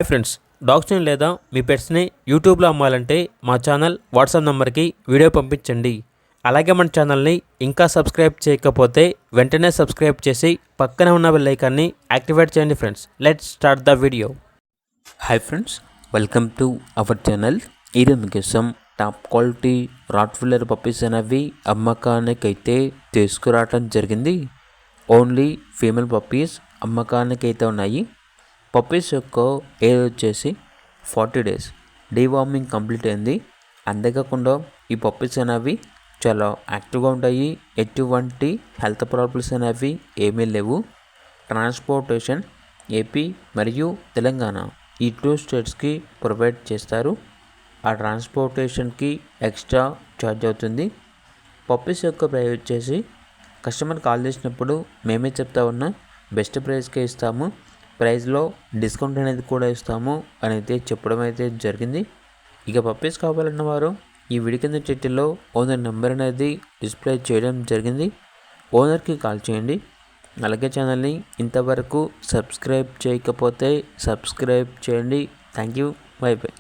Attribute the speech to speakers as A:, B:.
A: Hi friends, డాగ్స్ని లేదా మీ పెట్స్ని యూట్యూబ్లో అమ్మాలంటే మా ఛానల్ వాట్సాప్ నెంబర్కి వీడియో పంపించండి. అలాగే మన ఛానల్ని ఇంకా సబ్స్క్రైబ్ చేయకపోతే వెంటనే సబ్స్క్రైబ్ చేసి పక్కనే ఉన్న బెల్ ఐకాన్ని యాక్టివేట్ చేయండి. Friends, let's start the video.
B: Hi friends, welcome to our channel. ఈరోజు మీకోసం టాప్ క్వాలిటీ రాట్వీలర్ పప్పీస్ అనేవి అమ్మకానికైతే తీసుకురావటం జరిగింది. ఓన్లీ ఫీమేల్ పప్పీస్ అమ్మకానికైతే ఉన్నాయి. పప్పీస్ యొక్క ఏజ్ వచ్చేసి 40 days. డీవార్మింగ్ కంప్లీట్ అయింది. అంతేకాకుండా ఈ పప్పీస్ అనేవి చాలా యాక్టివ్గా ఉంటాయి. ఎటువంటి హెల్త్ ప్రాబ్లమ్స్ అనేవి ఏమీ లేవు. ట్రాన్స్పోర్టేషన్ ఏపీ మరియు తెలంగాణ ఈ 2 స్టేట్స్కి ప్రొవైడ్ చేస్తారు. ఆ ట్రాన్స్పోర్టేషన్కి ఎక్స్ట్రా ఛార్జ్ అవుతుంది. పప్పీస్ యొక్క ప్రైస్ వచ్చేసి కస్టమర్ కాల్ చేసినప్పుడు మేమే చెప్తా ఉన్నా బెస్ట్ ప్రైస్కే ఇస్తాము, ప్రైస్లో డిస్కౌంట్ అనేది కూడా ఇస్తాము అని అయితే చెప్పడం అయితే జరిగింది. ఇక పప్పీస్ కావాలన్న వారు ఈ వీడియో కింద చిట్టిలో ఓనర్ నెంబర్ అనేది డిస్ప్లే చేయడం జరిగింది. ఓనర్కి కాల్ చేయండి. అలాగే ఛానల్ని ఇంతవరకు సబ్స్క్రైబ్ చేయకపోతే సబ్స్క్రైబ్ చేయండి. Thank you. By by.